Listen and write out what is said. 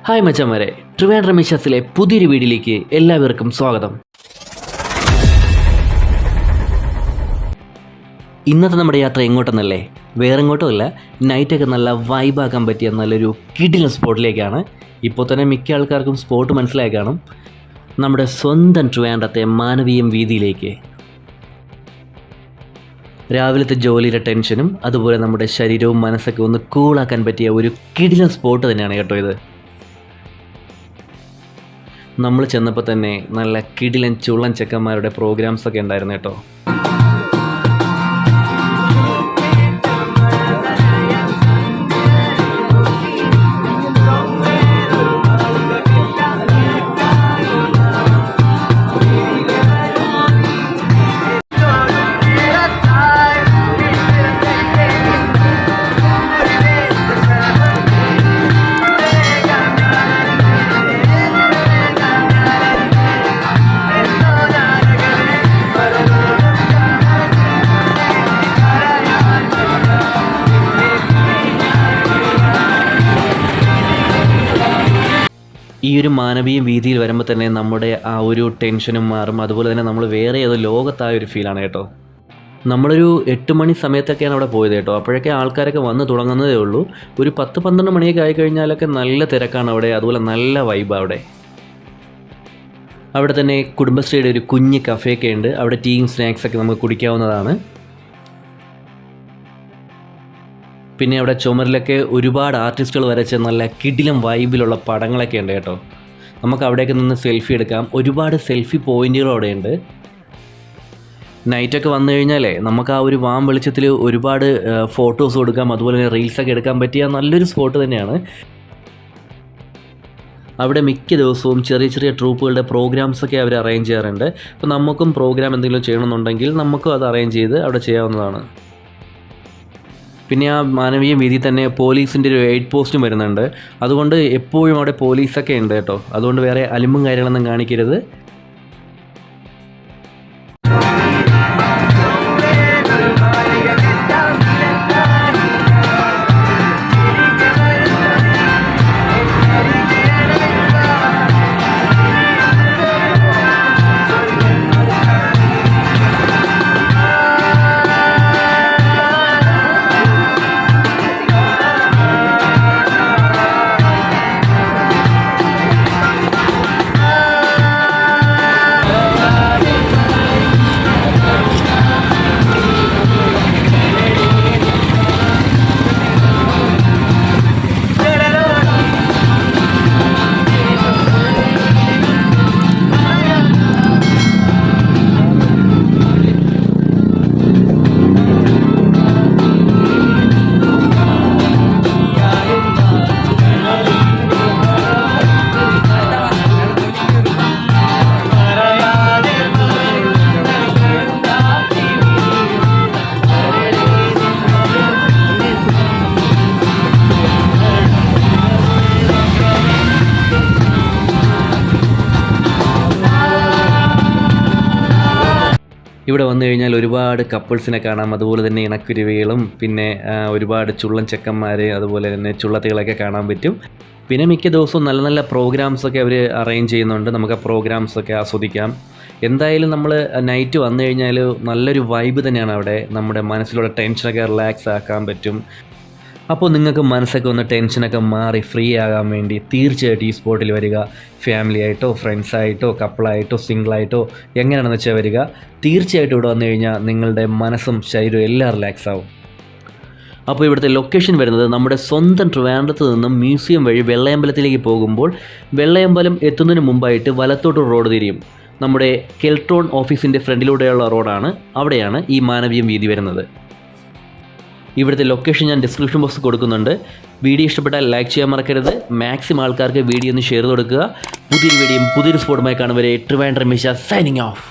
Hi മച്ചന്മാരെ, ട്രിവാൻഡ്രം മിഷസിലെ പുതിയൊരു വീഡിയോയിലേക്ക് എല്ലാവർക്കും സ്വാഗതം. ഇന്നത്തെ നമ്മുടെ യാത്ര എങ്ങോട്ടെന്നല്ലേ, വേറെ എങ്ങോട്ടും അല്ല, നൈറ്റൊക്കെ നല്ല വൈബാക്കാൻ പറ്റിയ നല്ലൊരു കിടിലൻ സ്പോട്ടിലേക്കാണ്. ഇപ്പോൾ തന്നെ മിക്ക ആൾക്കാർക്കും സ്പോട്ട് മനസ്സിലായി കാണും. നമ്മുടെ സ്വന്തം ട്രിവാൻഡ്രത്തെ മാനവീയം വീതിയിലേക്ക്. രാവിലത്തെ ജോലിയുടെ ടെൻഷനും അതുപോലെ നമ്മുടെ ശരീരവും മനസ്സൊക്കെ ഒന്ന് കൂളാക്കാൻ പറ്റിയ ഒരു കിടിലൻ സ്പോട്ട് തന്നെയാണ് കേട്ടോ ഇത്. നമ്മൾ ചെന്നപ്പോൾ തന്നെ നല്ല കിടിലൻ ചുള്ളൻ ചെക്കന്മാരുടെ പ്രോഗ്രാംസൊക്കെ ഉണ്ടായിരുന്നു കേട്ടോ. ഈ ഒരു മാനവീയ വീതിയിൽ വരുമ്പോൾ തന്നെ നമ്മുടെ ആ ഒരു ടെൻഷനും മാറും. അതുപോലെ തന്നെ നമ്മൾ വേറെ ഏതോ ലോകത്തായ ഒരു ഫീലാണ് കേട്ടോ. നമ്മളൊരു 8 മണി സമയത്തൊക്കെയാണ് അവിടെ പോയത് കേട്ടോ. അപ്പോഴൊക്കെ ആൾക്കാരൊക്കെ വന്ന് തുടങ്ങുന്നതേ ഉള്ളൂ. ഒരു 10-12 മണിയൊക്കെ ആയിക്കഴിഞ്ഞാലൊക്കെ നല്ല തിരക്കാണ് അവിടെ. അതുപോലെ നല്ല വൈബ് അവിടെ തന്നെ കുടുംബശ്രീയുടെ ഒരു കുഞ്ഞ് കഫേയൊക്കെ ഉണ്ട്. അവിടെ ടീയും സ്നാക്സൊക്കെ നമുക്ക് കുടിക്കാവുന്നതാണ്. പിന്നെ അവിടെ ചുമരിലൊക്കെ ഒരുപാട് ആർട്ടിസ്റ്റുകൾ വരച്ച നല്ല കിടിലം വൈബിലുള്ള പടങ്ങളൊക്കെ ഉണ്ട് കേട്ടോ. നമുക്ക് അവിടെയൊക്കെ നിന്ന് സെൽഫി എടുക്കാം. ഒരുപാട് സെൽഫി പോയിൻറ്റുകൾ അവിടെയുണ്ട്. നൈറ്റൊക്കെ വന്നു കഴിഞ്ഞാലേ നമുക്ക് ആ ഒരു വാം വെളിച്ചത്തിൽ ഒരുപാട് ഫോട്ടോസ് കൊടുക്കാം. അതുപോലെ തന്നെ റീൽസൊക്കെ എടുക്കാൻ പറ്റിയ നല്ലൊരു സ്പോട്ട് തന്നെയാണ്. അവിടെ മിക്ക ദിവസവും ചെറിയ ചെറിയ ട്രൂപ്പുകളുടെ പ്രോഗ്രാംസൊക്കെ അവർ അറേഞ്ച് ചെയ്യാറുണ്ട്. അപ്പോൾ നമുക്കും പ്രോഗ്രാം എന്തെങ്കിലും ചെയ്യണമെന്നുണ്ടെങ്കിൽ നമുക്കും അത് അറേഞ്ച് ചെയ്ത് അവിടെ ചെയ്യാവുന്നതാണ്. പിന്നെ ആ മാനവീയ വീതി തന്നെ പോലീസിൻ്റെ ഒരു എയ്ഡ് പോസ്റ്റും വരുന്നുണ്ട്. അതുകൊണ്ട് എപ്പോഴും അവിടെ പോലീസൊക്കെ ഉണ്ട് കേട്ടോ. അതുകൊണ്ട് വേറെ അലിമ്പും കാര്യങ്ങളൊന്നും കാണിക്കരുത്. ഇവിടെ വന്നു കഴിഞ്ഞാൽ ഒരുപാട് കപ്പിൾസിനെ കാണാം. അതുപോലെ തന്നെ ഇണക്കുരുവികളും പിന്നെ ഒരുപാട് ചുള്ളൻ ചെക്കന്മാർ അതുപോലെ തന്നെ ചുള്ളത്തികളൊക്കെ കാണാൻ പറ്റും. പിന്നെ മിക്ക ദിവസവും നല്ല നല്ല പ്രോഗ്രാംസൊക്കെ അവർ അറേഞ്ച് ചെയ്യുന്നുണ്ട്. നമുക്ക് ആ പ്രോഗ്രാംസൊക്കെ ആസ്വദിക്കാം. എന്തായാലും നമ്മൾ നൈറ്റ് വന്നു കഴിഞ്ഞാൽ നല്ലൊരു വൈബ് തന്നെയാണ് അവിടെ. നമ്മുടെ മനസ്സിലുള്ള ടെൻഷനൊക്കെ റിലാക്സ് ആക്കാൻ പറ്റും. അപ്പോൾ നിങ്ങൾക്ക് മനസ്സൊക്കെ ഒന്ന് ടെൻഷനൊക്കെ മാറി ഫ്രീ ആകാൻ വേണ്ടി തീർച്ചയായിട്ടും ഈ സ്പോട്ടിൽ വരിക. ഫാമിലി ആയിട്ടോ ഫ്രണ്ട്സായിട്ടോ കപ്പിളായിട്ടോ സിംഗിളായിട്ടോ എങ്ങനെയാണെന്ന് വെച്ചാൽ വരിക. തീർച്ചയായിട്ടും ഇവിടെ വന്നു കഴിഞ്ഞാൽ നിങ്ങളുടെ മനസ്സും ശരീരവും എല്ലാം റിലാക്സ് ആവും. അപ്പോൾ ഇവിടുത്തെ ലൊക്കേഷൻ വരുന്നത് നമ്മുടെ സ്വന്തം ട്രിവാൻഡ്രത്ത് നിന്നും മ്യൂസിയം വഴി വെള്ളയമ്പലത്തിലേക്ക് പോകുമ്പോൾ വെള്ളയമ്പലം എത്തുന്നതിന് മുമ്പായിട്ട് വലത്തോട്ട് റോഡ് തിരിയും. നമ്മുടെ കെൽട്രോൺ ഓഫീസിൻ്റെ ഫ്രണ്ടിലൂടെയുള്ള റോഡാണ്. അവിടെയാണ് ഈ മാനവീയം വീതി വരുന്നത്. ഇവിടുത്തെ ലൊക്കേഷൻ ഞാൻ ഡിസ്ക്രിപ്ഷൻ ബോക്സ് കൊടുക്കുന്നുണ്ട്. വീഡിയോ ഇഷ്ടപ്പെട്ടാൽ ലൈക്ക് ചെയ്യാൻ മറക്കരുത്. മാക്സിമം ആൾക്കാർക്ക് വീഡിയോ ഒന്ന് ഷെയർ കൊടുക്കുക. പുതിയൊരു വീഡിയോയും പുതിയൊരു സ്പോട്ടുമായി കാണും വരെ ട്രിവാൻഡ്രം മിഷ സൈനിങ് ഓഫ്.